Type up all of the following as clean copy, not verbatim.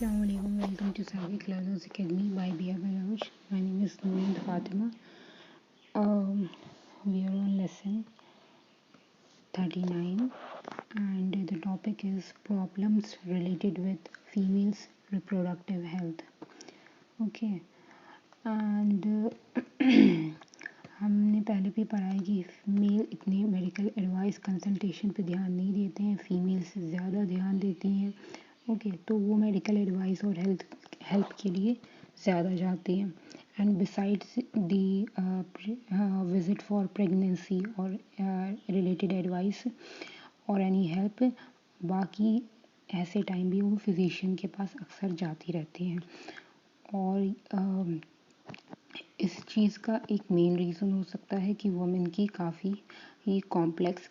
Assalamualaikum. Welcome to Savi Classes Academy by Bia Balarush. My name is Noor Fatima. We are on lesson 39 and the topic is problems related with females' reproductive health. Okay. And हमने पहले भी पढ़ा है कि mail इतने medical advice consultation पे ध्यान नहीं देते हैं, फीमेल्स ज़्यादा ध्यान देती हैं. ओके तो वो मेडिकल एडवाइस और हेल्प के लिए ज़्यादा जाती हैं. And besides the visit for pregnancy और रिलेटेड एडवाइस और एनी हेल्प, बाकी ऐसे टाइम भी वो फिजिशियन के पास अक्सर जाती रहती हैं. और इस चीज़ का एक मेन रीज़न हो सकता है कि वुमेन की काफ़ी ही कॉम्प्लेक्स,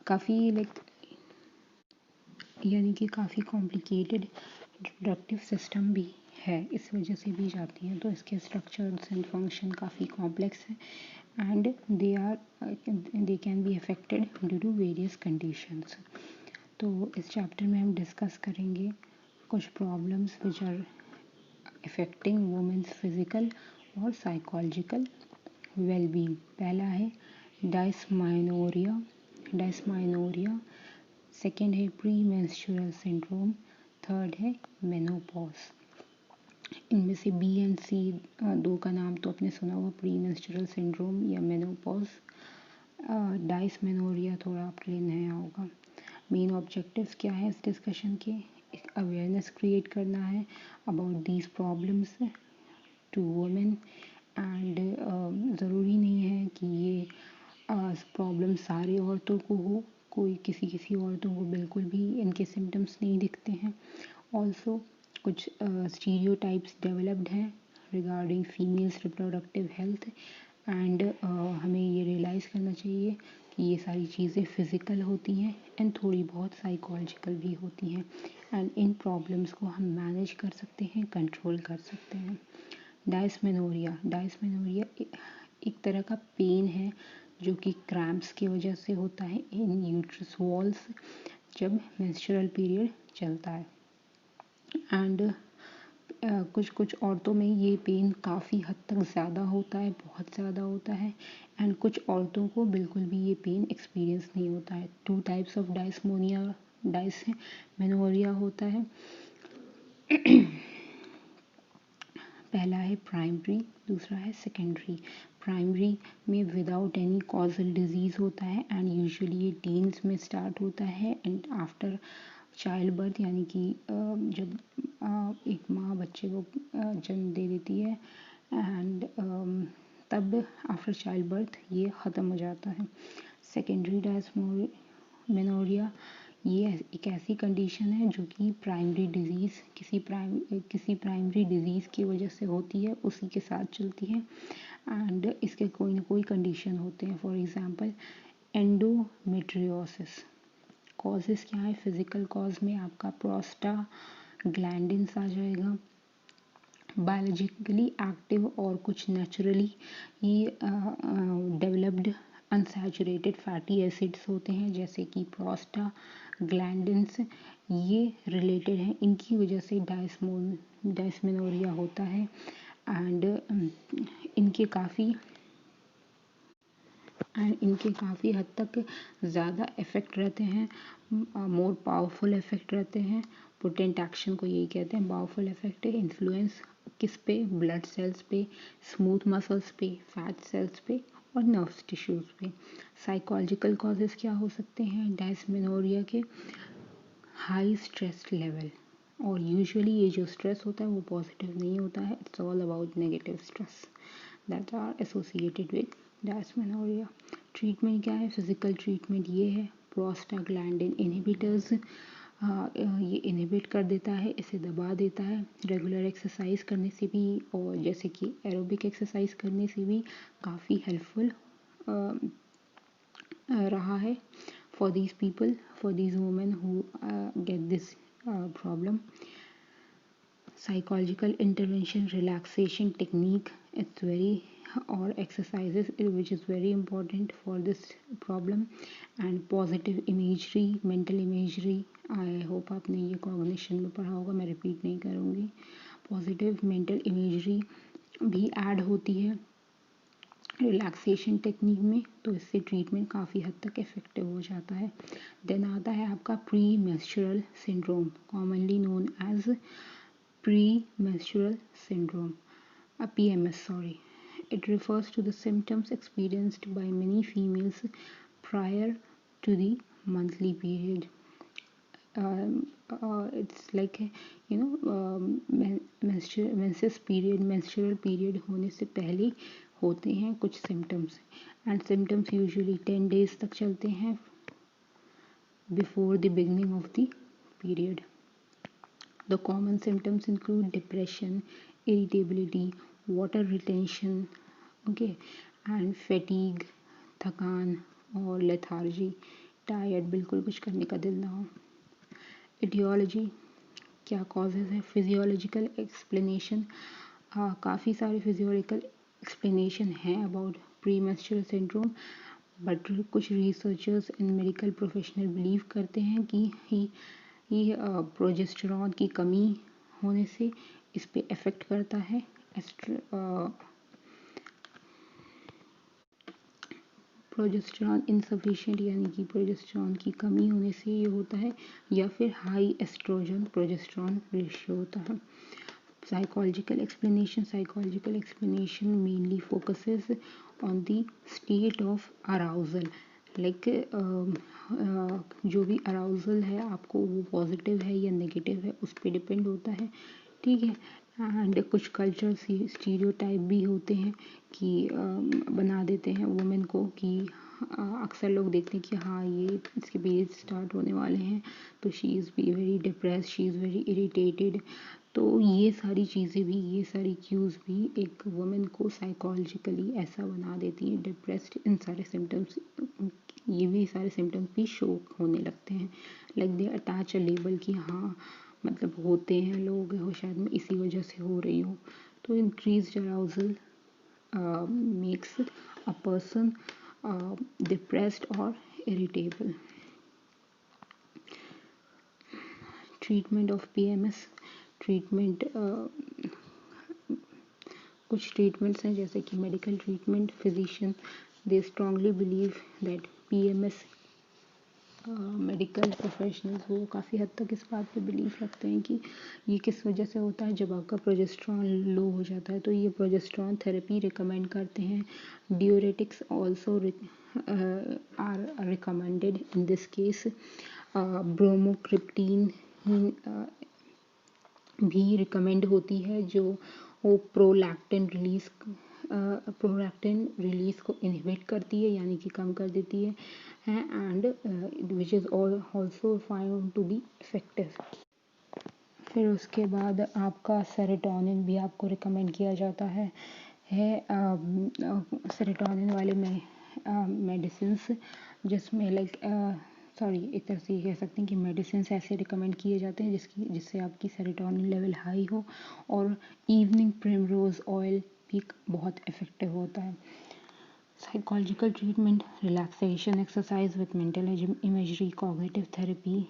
काफ़ी लाइक यानी कि काफ़ी कॉम्प्लिकेटेड रिप्रोडक्टिव सिस्टम भी है, इस वजह से भी जाती हैं. तो इसके स्ट्रक्चर्स एंड फंक्शन काफ़ी कॉम्प्लेक्स है and they can be affected due to various conditions. तो इस चैप्टर में हम डिस्कस करेंगे कुछ problems which are affecting women's physical और साइकोलॉजिकल वेलबींग. पहला है डायस्माइनोरिया. सेकेंड है प्री मेंस्ट्रुअल सिंड्रोम. थर्ड है मेनोपॉज. इनमें से बी एंड सी दो का नाम तो आपने सुना हुआ, प्री मेंस्ट्रुअल सिंड्रोम या मेनोपॉज. डायस्मेनोरिया थोड़ा आपके लिए नया होगा. मेन ऑब्जेक्टिव्स क्या है इस डिस्कशन के? एक अवेयरनेस क्रिएट करना है about these problems to women. And ज़रूरी नहीं है कि ये प्रॉब्लम सारी औरतों को हो, कोई किसी औरतों को बिल्कुल भी इनके सिम्टम्स नहीं दिखते हैं. ऑल्सो कुछ स्टीरियोटाइप्स डेवलप्ड हैं regarding females reproductive health and हमें ये रियलाइज़ करना चाहिए कि ये सारी चीज़ें फ़िज़िकल होती हैं एंड थोड़ी बहुत साइकोलॉजिकल भी होती हैं एंड इन प्रॉब्लम्स को हम मैनेज कर सकते हैं, कंट्रोल कर सकते हैं. डायस्मेनोरिया एक तरह का पेन है जो कि क्रैम्प्स की वजह से होता है इन यूट्रस वॉल्स जब मेंस्ट्रुअल पीरियड चलता है. एंड कुछ औरतों में ये पेन काफ़ी हद तक ज़्यादा होता है, बहुत ज़्यादा होता है. एंड कुछ औरतों को बिल्कुल भी ये पेन एक्सपीरियंस नहीं होता है. 2 टाइप्स ऑफ डायस्मेनोरिया होता है. पहला है प्राइमरी, दूसरा है सेकेंडरी. प्राइमरी में विदाउट एनी कॉजल डिजीज़ होता है एंड यूजुअली ये टीन्स में स्टार्ट होता है एंड आफ्टर चाइल्ड बर्थ, यानी कि जब एक माँ बच्चे को जन्म दे देती है एंड तब आफ्टर चाइल्ड बर्थ ये ख़त्म हो जाता है. सेकेंडरी डायस्मेनोरिया ये एक ऐसी कंडीशन है जो कि प्राइमरी डिजीज़ किसी प्राइमरी डिजीज़ की वजह से होती है, उसी के साथ चलती है एंड इसके कोई ना कोई कंडीशन होते हैं. For example endometriosis. कॉजेज़ क्या है? फिज़िकल कॉज में आपका प्रोस्टाग्लैंडिन्स आ जाएगा. बायोलॉजिकली एक्टिव और कुछ नेचुरली ये डेवलप्ड अनसैचुरेटेड फैटी एसिड्स होते हैं जैसे कि प्रोस्टाग्लैंडिन्स, ये रिलेटेड हैं, इनकी वजह से डायस्मेनोरिया होता है. एंड इनके काफ़ी हद तक ज़्यादा इफ़ेक्ट रहते हैं, मोर पावरफुल इफ़ेक्ट रहते हैं. पोटेंट एक्शन को यही कहते हैं, पावरफुल इफ़ेक्ट. इन्फ्लुएंस किस पे? ब्लड सेल्स पे, स्मूथ मसल्स पे, फैट सेल्स पे और नर्व्स टिश्यूज़ पे. साइकोलॉजिकल कॉजेज़ क्या हो सकते हैं डायस्मेनोरिया के? हाई स्ट्रेस लेवल, और यूजुअली ये जो स्ट्रेस होता है वो पॉजिटिव नहीं होता है. It's all about negative stress that are associated with dysmenorrhoea. Treatment क्या है? फिज़िकल ट्रीटमेंट ये है प्रोस्टाग्लैंडिन इनहिबिटर्स. ये इनहिबिट कर देता है, इसे दबा देता है. रेगुलर एक्सरसाइज करने से भी और जैसे कि एरोबिक एक्सरसाइज करने से भी काफ़ी हेल्पफुल रहा है for these people, for these women who get this problem. Psychological intervention, relaxation technique, it's very or exercises which is very important for this problem, and positive imagery, mental imagery. I hope आपने ये cognition में पढ़ा होगा, मैं repeat नहीं करूँगी। Positive mental imagery भी add होती है रिलैक्सेशन टेक्निक में, तो इससे ट्रीटमेंट काफ़ी हद तक इफेक्टिव हो जाता है। देन आता है आपका premenstrual syndrome, commonly known as premenstrual syndrome, PMS, sorry. It refers to the symptoms experienced by many females prior to the monthly period. It's like menstrual period होने से पहले होते हैं कुछ symptoms, and symptoms usually 10 days तक चलते हैं before the beginning of the period. The common symptoms include depression, irritability, water retention, okay, and fatigue, थकान और lethargy, tired, बिल्कुल कुछ करने का दिल ना हो। Etiology, क्या causes है? Physiological explanation, काफ़ी सारे physiological explanation हैं about premenstrual syndrome, बट कुछ researchers and medical professional believe करते हैं कि ये प्रोजेस्टेरॉन की कमी होने से इस पे इफ़ेक्ट करता है। प्रोजेस्टेरॉन इनसफिशिएंट यानी कि प्रोजेस्टेरॉन की कमी होने से ये होता है, या फिर हाई एस्ट्रोजन प्रोजेस्टेरॉन रेशियो होता है। Psychological explanation mainly focuses on the state of arousal, like जो भी arousal है आपको वो पॉजिटिव है या नेगेटिव है उस पर डिपेंड होता है, ठीक है। एंड कुछ कल्चर स्टीरियोटाइप भी होते हैं कि बना देते हैं वुमेन को कि अक्सर लोग देखते हैं कि हाँ ये इसके पीरियड स्टार्ट होने वाले हैं तो she is be very depress, she is very irritated. तो ये सारी चीज़ें भी, ये सारी क्यूज़ भी एक वुमेन को साइकोलॉजिकली ऐसा बना देती है डिप्रेस्ड। इन सारे सिम्टम्स, ये भी सारे सिम्टम्स भी शो होने लगते हैं, like they attach a label कि हाँ मतलब होते हैं लोग, हो शायद मैं इसी वजह से हो रही हूँ। तो increase arousal makes a person depressed और irritable. Treatment of PMS, treatment कुछ ट्रीटमेंट्स हैं जैसे कि medical treatment. Physician they strongly believe that PMS, medical professionals वो काफ़ी हद तक इस बात पे बिलीव रखते हैं कि ये किस वजह से होता है। जब आपका प्रोजेस्टेरॉन लो हो जाता है तो ये प्रोजेस्टेरॉन थेरेपी रिकमेंड करते हैं। Diuretics also are recommended in this case. Bromocriptine भी रिकमेंड होती है जो वो प्रोलैक्टिन रिलीज को इनहिबिट करती है यानी कि कम कर देती है, and which is also found to be effective. फिर उसके बाद आपका सेरोटोनिन भी आपको रिकमेंड किया जाता है सेरोटोनिन वाले में मेडिसिन्स जिसमें लाइक सॉरी एक तरह से ये कह सकते हैं कि मेडिसिन ऐसे रिकमेंड किए जाते हैं जिससे आपकी सेरोटोनिन लेवल हाई हो, और इवनिंग प्रिमरोज ऑयल भी बहुत इफ़ेक्टिव होता है। Psychological treatment, relaxation exercise with mental imagery, cognitive therapy,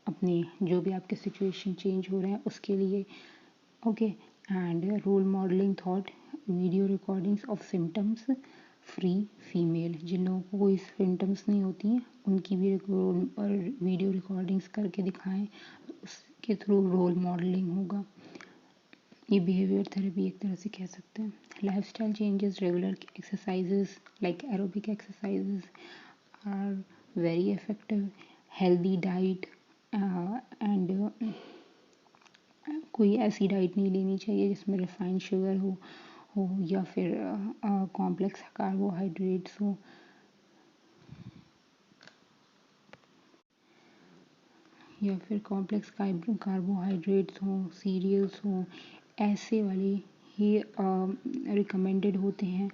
अपने जो भी आपके सिचुएशन चेंज हो रहे हैं उसके लिए, okay. And role modelling thought, video recordings of symptoms free female, जिन लोगों को कोई सिम्टम्स नहीं होती हैं उनकी भी और वीडियो रिकॉर्डिंग्स करके दिखाएं, उसके थ्रू रोल मॉडलिंग होगा। ये बिहेवियर थेरेपी एक तरह से कह सकते हैं। Lifestyle changes, regular exercises like aerobic exercises are very effective. Healthy diet, and कोई ऐसी डाइट नहीं लेनी चाहिए जिसमें रिफाइंड शुगर हो या फिर कॉम्प्लेक्स कार्बोहाइड्रेट्स हो। या फिर कॉम्प्लेक्स कार्बोहाइड्रेट्स हों, सीरियल्स हों, ऐसे वाले ही रिकमेंडेड होते हैं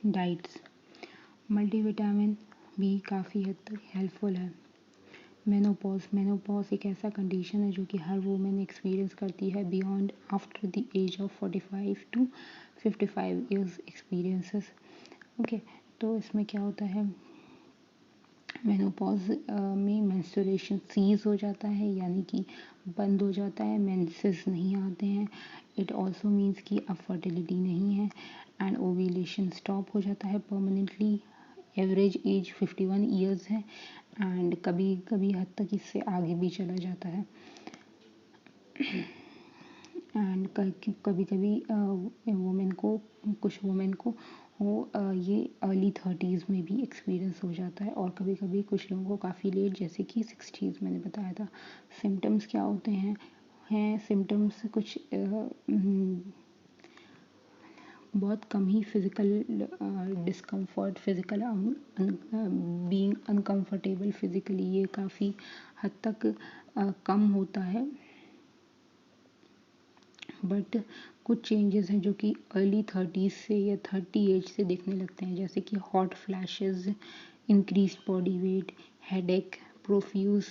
डाइट्स। मल्टीविटामिन भी काफ़ी हद तक हेल्पफुल है। मेनोपॉज एक ऐसा कंडीशन है जो कि हर वुमेन एक्सपीरियंस करती है beyond after the age of 45 to 55 years experiences. Okay, तो इसमें क्या होता है, मेनोपॉज में मेंस्ट्रुएशन सीज हो जाता है, यानी कि बंद हो जाता है, मेंसेस नहीं आते हैं। इट ऑल्सो मीन्स कि अब फर्टिलिटी नहीं है एंड ओव्यूलेशन स्टॉप हो जाता है परमानेंटली। एवरेज एज 51 ईयर्स है एंड कभी कभी हद तक इससे आगे भी चला जाता है। एंड कभी कभी कुछ वुमेन को ये अर्ली 30s में भी एक्सपीरियंस हो जाता है और कभी कभी कुछ लोगों को काफ़ी लेट, जैसे कि 60s मैंने बताया था। सिम्टम्स क्या होते हैं सिम्टम्स कुछ बहुत कम ही physical discomfort, physical being uncomfortable physically, ये काफ़ी हद तक कम होता है। बट कुछ चेंजेस हैं जो कि अर्ली 30s से या 30 एज से दिखने लगते हैं, जैसे कि hot flashes, increase body weight, headache, profuse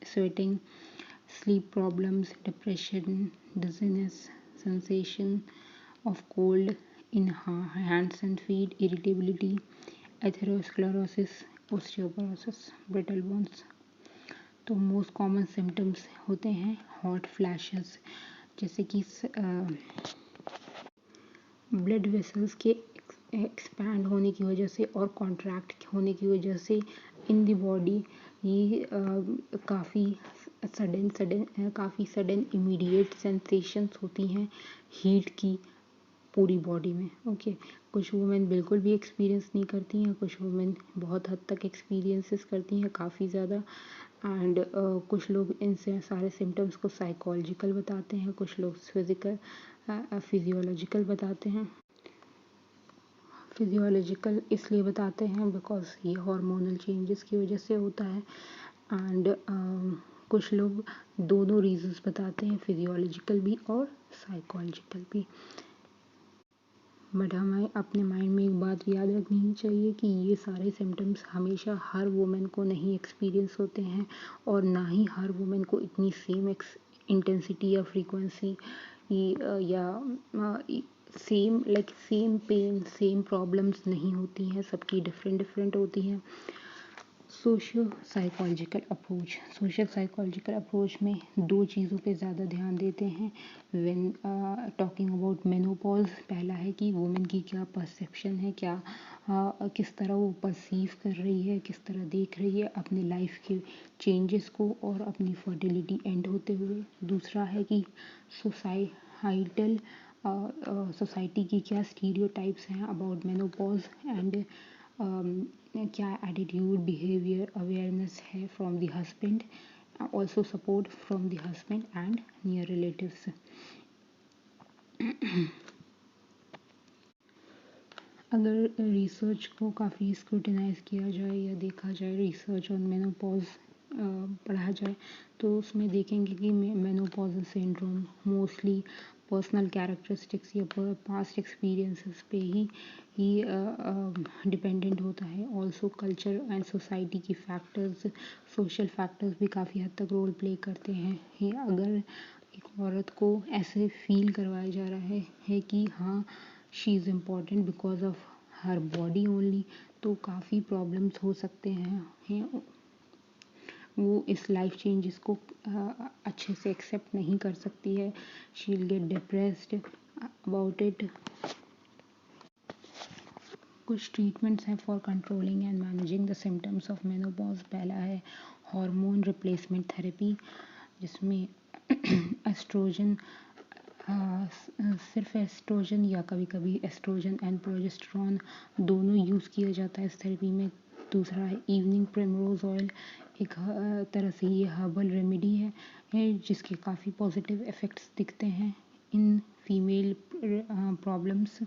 sweating, sleep problems, depression, dizziness, sensation of cold in hands and feet, irritability, atherosclerosis, osteoporosis, brittle bones। तो मोस्ट कॉमन सिम्टम्स होते हैं हॉट फ्लैशेस, जैसे कि ब्लड वेसल्स के expand होने की वजह से और कॉन्ट्रैक्ट होने की वजह से इन द बॉडी, ये काफ़ी सडन इमीडिएट सेंसेशंस होती हैं हीट की पूरी बॉडी में। ओके, कुछ वुमेन बिल्कुल भी एक्सपीरियंस नहीं करती हैं, कुछ वुमेन बहुत हद तक एक्सपीरियंसेस करती हैं, काफ़ी ज़्यादा। एंड कुछ लोग इनसे सारे सिम्टम्स को साइकोलॉजिकल बताते हैं, कुछ लोग फिजियोलॉजिकल बताते हैं। फिजियोलॉजिकल इसलिए बताते हैं बिकॉज ये हार्मोनल चेंजेस की वजह से होता है। एंड कुछ लोग दोनों रीजंस बताते हैं, फिजियोलॉजिकल भी और साइकोलॉजिकल भी। बट हमें अपने माइंड में एक बात याद रखनी चाहिए कि ये सारे सिम्टम्स हमेशा हर वुमेन को नहीं एक्सपीरियंस होते हैं और ना ही हर वुमेन को इतनी सेम इंटेंसिटी या फ्रीक्वेंसी या सेम पेन, सेम प्रॉब्लम्स नहीं होती हैं, सबकी डिफरेंट होती हैं। सोशल साइकोलॉजिकल अप्रोच में दो चीज़ों पे ज़्यादा ध्यान देते हैं व्हेन टॉकिंग अबाउट मेनोपॉज। पहला है कि वुमेन की क्या परसेप्शन है, क्या किस तरह वो परसीव कर रही है, किस तरह देख रही है अपने लाइफ के चेंजेस को और अपनी फर्टिलिटी एंड होते हुए। दूसरा है कि सोसाइटी की क्या स्टीरियोटाइप्स हैं अबाउट मेनोपॉज एंड क्या एटीट्यूड, बिहेवियर, अवेयरनेस है from the husband, also support from the husband and near relatives. अगर रिसर्च को काफ़ी स्क्रूटिनाइज किया जाए या देखा जाए, रिसर्च ऑन मेनोपॉज पढ़ा जाए, तो उसमें देखेंगे कि menopausal syndrome mostly personal characteristics या पास्ट एक्सपीरियंसेस पे ही डिपेंडेंट होता है। ऑल्सो कल्चर एंड सोसाइटी की फैक्टर्स, सोशल फैक्टर्स भी काफ़ी हद तक रोल प्ले करते हैं। ये अगर एक औरत को ऐसे फील करवाया जा रहा है कि हाँ she is important because of her body only, तो काफ़ी प्रॉब्लम्स हो सकते हैं। वो इस लाइफ चेंजेस को अच्छे से एक्सेप्ट नहीं कर सकती है, she will get depressed about it. कुछ ट्रीटमेंट्स हैं for controlling and managing the symptoms of menopause. पहला है हार्मोन रिप्लेसमेंट थेरेपी, जिसमें एस्ट्रोजन, सिर्फ एस्ट्रोजन या कभी कभी एस्ट्रोजन एंड प्रोजेस्टेरॉन दोनों यूज़ किया जाता है इस थेरेपी में। दूसरा है इवनिंग प्रिमरोज ऑयल, एक तरह से ये हर्बल रेमेडी है जिसके काफ़ी पॉजिटिव इफ़ेक्ट्स दिखते हैं in female problems.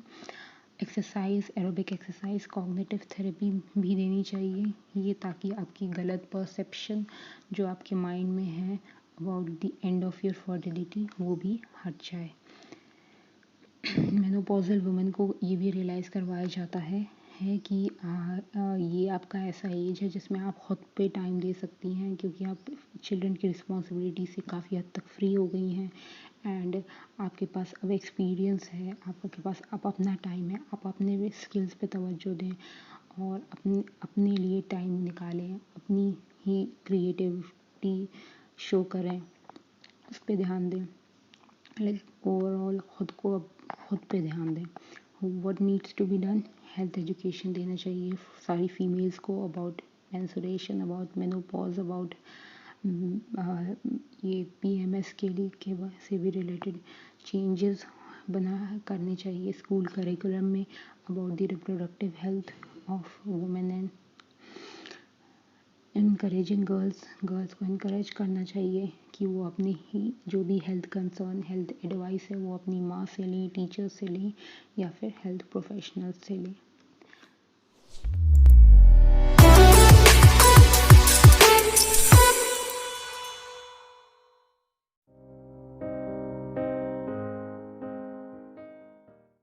Exercise, aerobic exercise, cognitive therapy भी देनी चाहिए ये, ताकि आपकी गलत परसेप्शन जो आपके माइंड में है about the end of your fertility वो भी हट जाए। मेनोपॉजल वुमेन को ये भी रियलाइज़ करवाया जाता है है कि ये आपका ऐसा एज है जिसमें आप खुद पे टाइम दे सकती हैं, क्योंकि आप चिल्ड्रन की रिस्पॉन्सिबिलिटी से काफ़ी हद तक फ्री हो गई हैं एंड आपके पास अब एक्सपीरियंस है, आपके पास अब अपना टाइम है, आप अपने स्किल्स पे तवज्जो दें और अपने लिए टाइम निकालें, अपनी ही क्रिएटिविटी शो करें, उस पे ध्यान दें। लाइक ओवरऑल खुद पे ध्यान दें। What needs to be done, health education देना चाहिए सारी फीमेल्स को about menstruation, about menopause, about ये पीएमएस के लिए से भी रिलेटेड चेंजेस करने चाहिए स्कूल करिकुलम में about the reproductive health of women and encouraging girls को इनकरेज करना चाहिए कि वो अपनी ही जो भी हेल्थ कंसर्न, हेल्थ एडवाइस है वो अपनी माँ से लें, टीचर से लें या फिर हेल्थ प्रोफेशनल से लें।